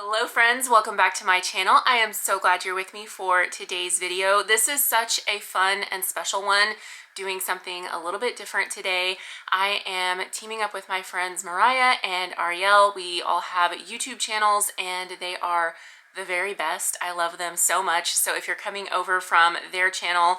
Hello friends, welcome back to my channel. I am so glad you're with me for today's video. This is such a fun and special one, doing something a little bit different today. I am teaming up with my friends Mariah and Ariel. We all have YouTube channels and they are the very best. I love them so much. So if you're coming over from their channel,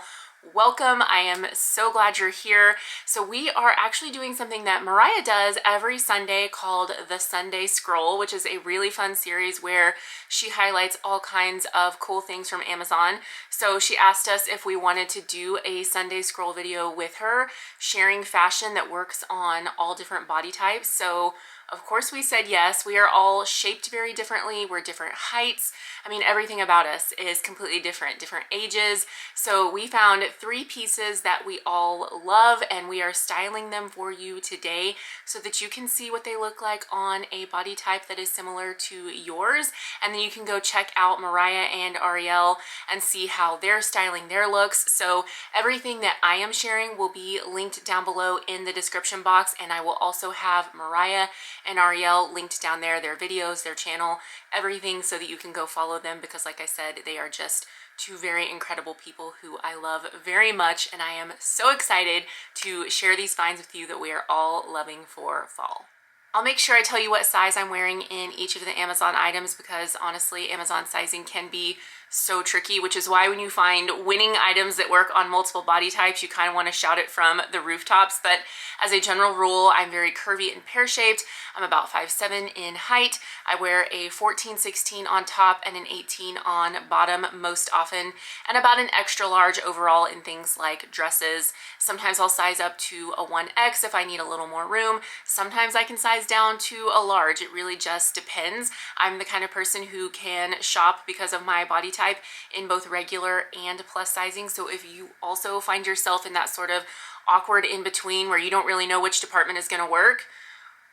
welcome. I am so glad you're here. So we are actually doing something that Mariah does every Sunday called the Sunday Scroll, which is a really fun series where she highlights all kinds of cool things from Amazon. So she asked us if we wanted to do a Sunday Scroll video with her, sharing fashion that works on all different body types. So of course we said yes. We are all shaped very differently. We're different heights. I mean, everything about us is completely different ages. So we found 3 pieces that we all love and we are styling them for you today so that you can see what they look like on a body type that is similar to yours. And then you can go check out Mariah and Ariel and see how they're styling their looks. So everything that I am sharing will be linked down below in the description box, and I will also have Mariah and Ariel linked down there, their videos, their channel, everything, so that you can go follow them, because like I said, they are just 2 very incredible people who I love very much, and I am so excited to share these finds with you that we are all loving for fall. I'll make sure I tell you what size I'm wearing in each of the Amazon items, because honestly, Amazon sizing can be so tricky, which is why when you find winning items that work on multiple body types, you kind of want to shout it from the rooftops. But as a general rule, I'm very curvy and pear-shaped. I'm about 5'7" in height. I wear a 14-16 on top and an 18 on bottom most often, and about an extra large overall in things like dresses. Sometimes I'll size up to a 1X if I need a little more room. Sometimes I can size down to a large. It really just depends. I'm the kind of person who can shop because of my body type in both regular and plus sizing. So if you also find yourself in that sort of awkward in between where you don't really know which department is going to work,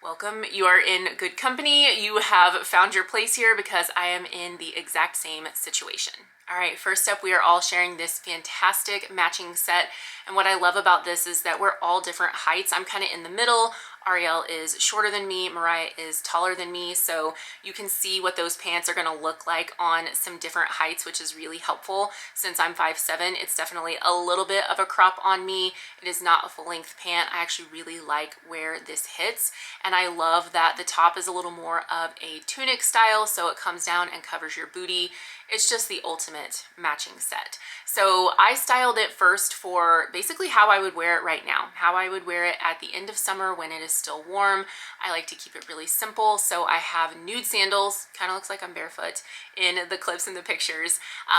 welcome. You are in good company. You have found your place here, because I am in the exact same situation. All right, first up, we are all sharing this fantastic matching set. And what I love about this is that we're all different heights. I'm kind of in the middle. Ariel is shorter than me, Mariah is taller than me, so you can see what those pants are going to look like on some different heights, which is really helpful. Since I'm 5'7", it's definitely a little bit of a crop on me. It is not a full-length pant. I actually really like where this hits, and I love that the top is a little more of a tunic style, so it comes down and covers your booty. It's just the ultimate matching set. So I styled it first for basically how I would wear it right now, how I would wear it at the end of summer when it is still warm. I like to keep it really simple. So I have nude sandals, kind of looks like I'm barefoot in the clips and the pictures,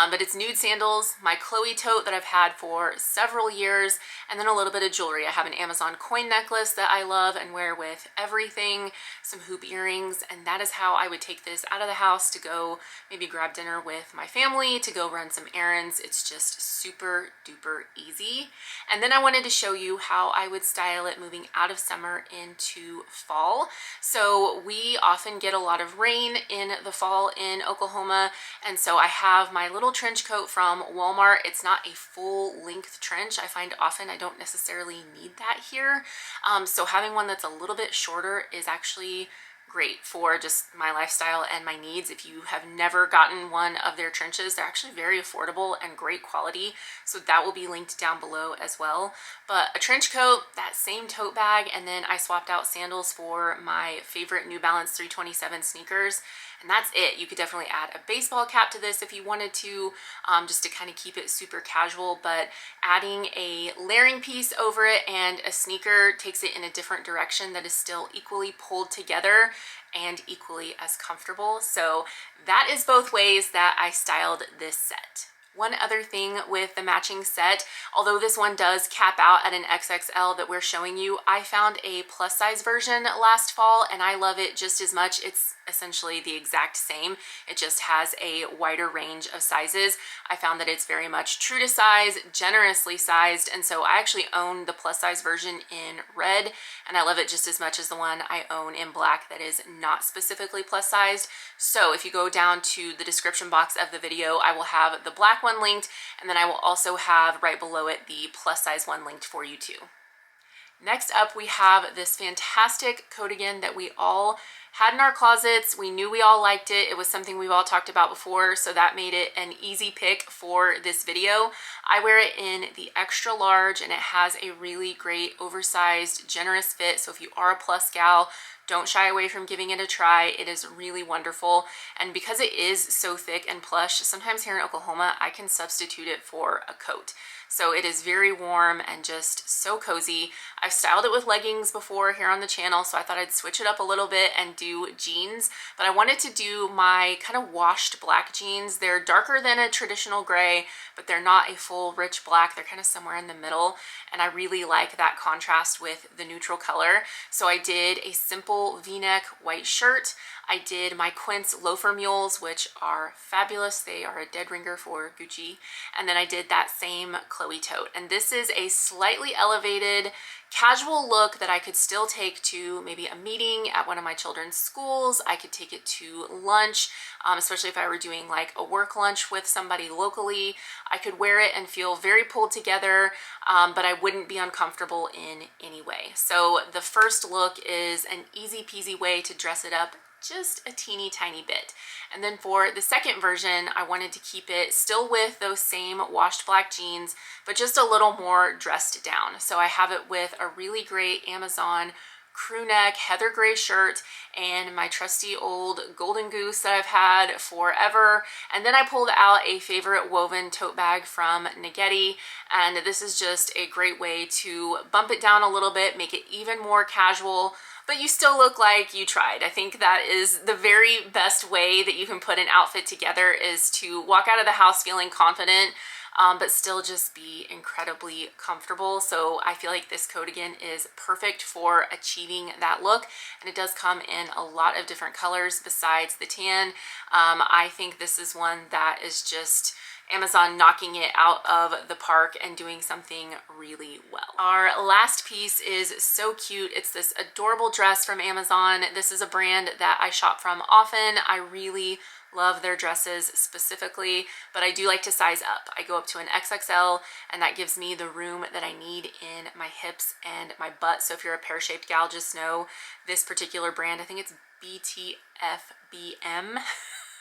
but it's nude sandals, my Chloe tote that I've had for several years, and then a little bit of jewelry. I have an Amazon coin necklace that I love and wear with everything, some hoop earrings, and that is how I would take this out of the house to go maybe grab dinner with my family, to go run some errands. It's just super duper easy. And then I wanted to show you how I would style it moving out of summer into fall. So we often get a lot of rain in the fall in Oklahoma, and so I have my little trench coat from Walmart. It's not a full length trench. I find often I don't necessarily need that here. So having one that's a little bit shorter is actually great for just my lifestyle and my needs. If you have never gotten one of their trenches, they're actually very affordable and great quality, so that will be linked down below as well. But a trench coat, that same tote bag, and then I swapped out sandals for my favorite New Balance 327 sneakers, and that's it. You could definitely add a baseball cap to this if you wanted to, just to kind of keep it super casual, but adding a layering piece over it and a sneaker takes it in a different direction that is still equally pulled together and equally as comfortable. So that is both ways that I styled this set. One other thing with the matching set, although this one does cap out at an XXL that we're showing you, I found a plus size version last fall and I love it just as much. It's essentially the exact same. It just has a wider range of sizes. I found that it's very much true to size, generously sized, and so I actually own the plus size version in red, and I love it just as much as the one I own in black that is not specifically plus sized. So if you go down to the description box of the video, I will have the black one linked, and then I will also have right below it the plus size one linked for you too. Next up, we have this fantastic coat again that we all had in our closets. We knew we all liked it. It was something we've all talked about before, so that made it an easy pick for this video. I wear it in the extra large, and it has a really great oversized, generous fit. So if you are a plus gal, don't shy away from giving it a try. It is really wonderful. And because it is so thick and plush, sometimes here in Oklahoma, I can substitute it for a coat. So it is very warm and just so cozy. I've styled it with leggings before here on the channel, so I thought I'd switch it up a little bit and do jeans. But I wanted to do my kind of washed black jeans. They're darker than a traditional gray, but they're not a full rich black. They're kind of somewhere in the middle. And I really like that contrast with the neutral color. So I did a simple V-neck white shirt. I did my Quince loafer mules, which are fabulous. They are a dead ringer for Gucci. And then I did that same Chloe tote. And this is a slightly elevated casual look that I could still take to maybe a meeting at one of my children's schools. I could take it to lunch, especially if I were doing like a work lunch with somebody locally. I could wear it and feel very pulled together, but I wouldn't be uncomfortable in any way. So the first look is an easy peasy way to dress it up just a teeny tiny bit. And then for the second version, I wanted to keep it still with those same washed black jeans, but just a little more dressed down. So I have it with a really great Amazon crew neck heather gray shirt and my trusty old Golden Goose that I've had forever. And then I pulled out a favorite woven tote bag from Naghetti, and this is just a great way to bump it down a little bit, make it even more casual, but you still look like you tried. I think that is the very best way that you can put an outfit together, is to walk out of the house feeling confident, but still just be incredibly comfortable. So I feel like this coat again is perfect for achieving that look. And it does come in a lot of different colors besides the tan. I think this is one that is just Amazon knocking it out of the park and doing something really well. Our last piece is so cute. It's this adorable dress from Amazon. This is a brand that I shop from often. I really love their dresses specifically, but I do like to size up. I go up to an XXL, and that gives me the room that I need in my hips and my butt. So if you're a pear-shaped gal, just know this particular brand, I think it's BTFBM.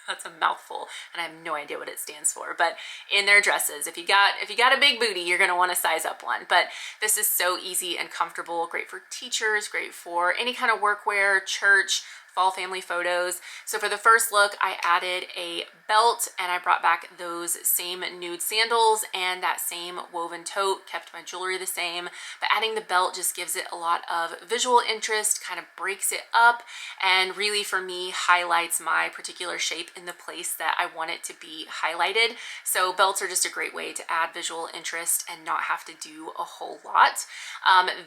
That's a mouthful, and I have no idea what it stands for, but in their dresses, if you got a big booty, you're gonna wanna size up one. But this is so easy and comfortable, great for teachers, great for any kind of workwear, church, fall family photos. So for the first look, I added a belt, and I brought back those same nude sandals and that same woven tote, kept my jewelry the same, but adding the belt just gives it a lot of visual interest, kind of breaks it up, and really for me highlights my particular shape in the place that I want it to be highlighted. So belts are just a great way to add visual interest and not have to do a whole lot.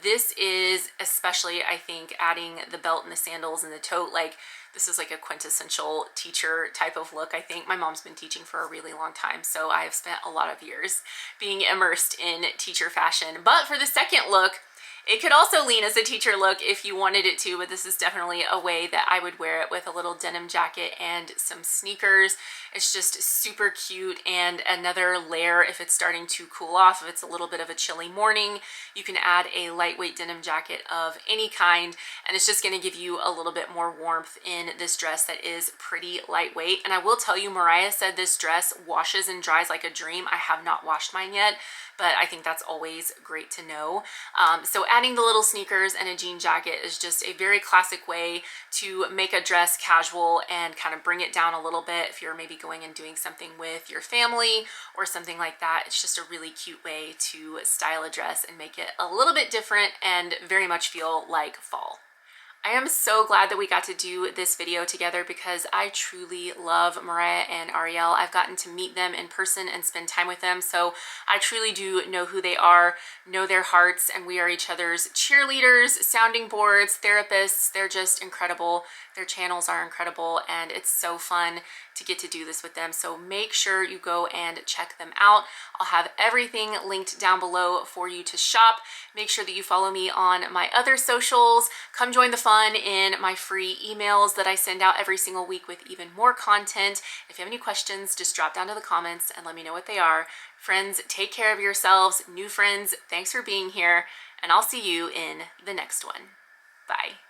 This is especially, I think, adding the belt and the sandals and the tote, like this is like a quintessential teacher type of look. I think my mom's been teaching for a really long time, so I have spent a lot of years being immersed in teacher fashion. But for the second look, it could also lean as a teacher look if you wanted it to, but this is definitely a way that I would wear it with a little denim jacket and some sneakers. It's just super cute, and another layer if it's starting to cool off, if it's a little bit of a chilly morning, you can add a lightweight denim jacket of any kind, and it's just going to give you a little bit more warmth in this dress that is pretty lightweight. And I will tell you, Mariah said this dress washes and dries like a dream. I have not washed mine yet, but I think that's always great to know. So adding the little sneakers and a jean jacket is just a very classic way to make a dress casual and kind of bring it down a little bit if you're maybe going and doing something with your family or something like that. It's just a really cute way to style a dress and make it a little bit different and very much feel like fall. I am so glad that we got to do this video together because I truly love Mariah and Ariel. I've gotten to meet them in person and spend time with them, so I truly do know who they are, know their hearts, and we are each other's cheerleaders, sounding boards, therapists. They're just incredible. Their channels are incredible, and it's so fun to get to do this with them. So make sure you go and check them out. I'll have everything linked down below for you to shop. Make sure that you follow me on my other socials. Come join the fun in my free emails that I send out every single week with even more content. If you have any questions, just drop down to the comments and let me know what they are. Friends, take care of yourselves. New friends, thanks for being here, and I'll see you in the next one. Bye.